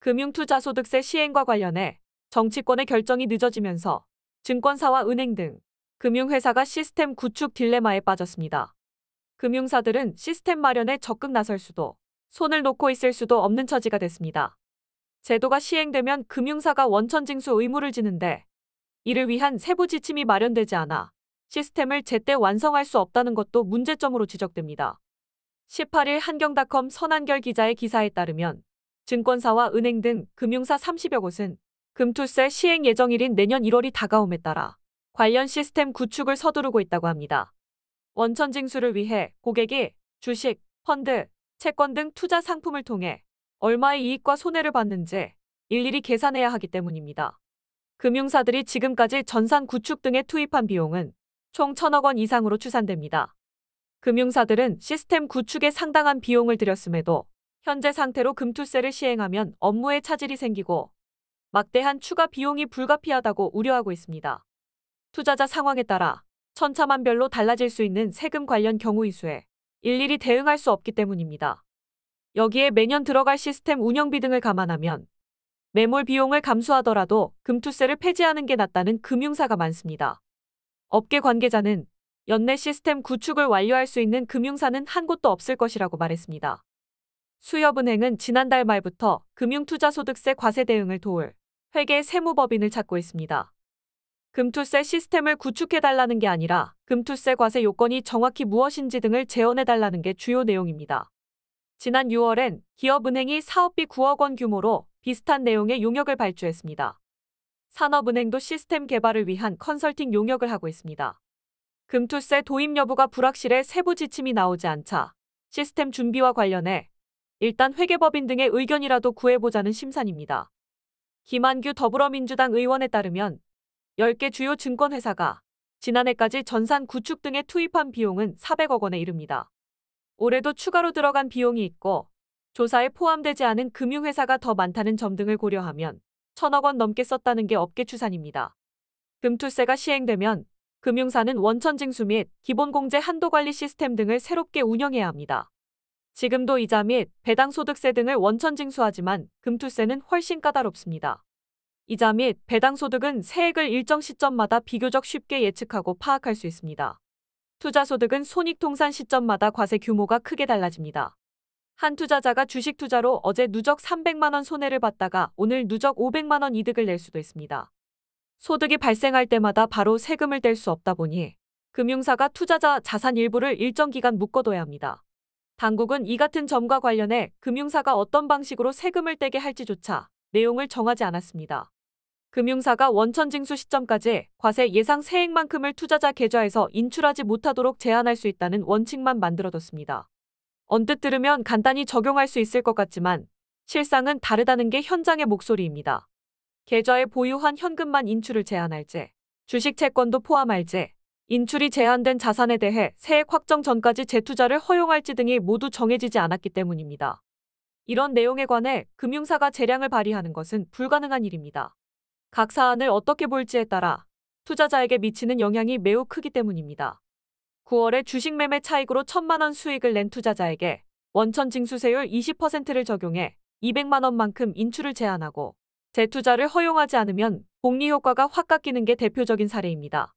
금융투자소득세 시행과 관련해 정치권의 결정이 늦어지면서 증권사와 은행 등 금융회사가 시스템 구축 딜레마에 빠졌습니다. 금융사들은 시스템 마련에 적극 나설 수도, 손을 놓고 있을 수도 없는 처지가 됐습니다. 제도가 시행되면 금융사가 원천징수 의무를 지는데 이를 위한 세부 지침이 마련되지 않아 시스템을 제때 완성할 수 없다는 것도 문제점으로 지적됩니다. 18일 한경닷컴 선한결 기자의 기사에 따르면 증권사와 은행 등 금융사 30여 곳은 금투세 시행 예정일인 내년 1월이 다가옴에 따라 관련 시스템 구축을 서두르고 있다고 합니다. 원천징수를 위해 고객이 주식, 펀드, 채권 등 투자 상품을 통해 얼마의 이익과 손해를 봤는지 일일이 계산해야 하기 때문입니다. 금융사들이 지금까지 전산 구축 등에 투입한 비용은 총 1,000억 원 이상으로 추산됩니다. 금융사들은 시스템 구축에 상당한 비용을 들였음에도 현재 상태로 금투세를 시행하면 업무에 차질이 생기고 막대한 추가 비용이 불가피하다고 우려하고 있습니다. 투자자 상황에 따라 천차만별로 달라질 수 있는 세금 관련 경우의 수에 일일이 대응할 수 없기 때문입니다. 여기에 매년 들어갈 시스템 운영비 등을 감안하면 매몰 비용을 감수하더라도 금투세를 폐지하는 게 낫다는 금융사가 많습니다. 업계 관계자는 연내 시스템 구축을 완료할 수 있는 금융사는 한 곳도 없을 것이라고 말했습니다. 수협은행은 지난달 말부터 금융투자소득세 과세 대응을 도울 회계 세무법인을 찾고 있습니다. 금투세 시스템을 구축해달라는 게 아니라 금투세 과세 요건이 정확히 무엇인지 등을 제언해달라는 게 주요 내용입니다. 지난 6월엔 기업은행이 사업비 9억 원 규모로 비슷한 내용의 용역을 발주했습니다. 산업은행도 시스템 개발을 위한 컨설팅 용역을 하고 있습니다. 금투세 도입 여부가 불확실해 세부 지침이 나오지 않자 시스템 준비와 관련해 일단 회계법인 등의 의견이라도 구해보자는 심산입니다. 김한규 더불어민주당 의원에 따르면 10개 주요 증권회사가 지난해까지 전산 구축 등에 투입한 비용은 400억 원에 이릅니다. 올해도 추가로 들어간 비용이 있고 조사에 포함되지 않은 금융회사가 더 많다는 점 등을 고려하면 1,000억 원 넘게 썼다는 게 업계 추산입니다. 금투세가 시행되면 금융사는 원천징수 및 기본공제 한도관리 시스템 등을 새롭게 운영해야 합니다. 지금도 이자 및 배당소득세 등을 원천징수하지만 금투세는 훨씬 까다롭습니다. 이자 및 배당소득은 세액을 일정 시점마다 비교적 쉽게 예측하고 파악할 수 있습니다. 투자소득은 손익통산 시점마다 과세 규모가 크게 달라집니다. 한 투자자가 주식 투자로 어제 누적 300만 원 손해를 봤다가 오늘 누적 500만 원 이득을 낼 수도 있습니다. 소득이 발생할 때마다 바로 세금을 뗄 수 없다 보니 금융사가 투자자 자산 일부를 일정 기간 묶어둬야 합니다. 당국은 이 같은 점과 관련해 금융사가 어떤 방식으로 세금을 떼게 할지조차 내용을 정하지 않았습니다. 금융사가 원천징수 시점까지 과세 예상 세액만큼을 투자자 계좌에서 인출하지 못하도록 제한할 수 있다는 원칙만 만들어뒀습니다. 언뜻 들으면 간단히 적용할 수 있을 것 같지만 실상은 다르다는 게 현장의 목소리입니다. 계좌에 보유한 현금만 인출을 제한할지, 주식 채권도 포함할지, 인출이 제한된 자산에 대해 세액 확정 전까지 재투자를 허용할지 등이 모두 정해지지 않았기 때문입니다. 이런 내용에 관해 금융사가 재량을 발휘하는 것은 불가능한 일입니다. 각 사안을 어떻게 볼지에 따라 투자자에게 미치는 영향이 매우 크기 때문입니다. 9월에 주식 매매 차익으로 1,000만 원 수익을 낸 투자자에게 원천징수세율 20%를 적용해 200만 원만큼 인출을 제한하고 재투자를 허용하지 않으면 복리 효과가 확 깎이는 게 대표적인 사례입니다.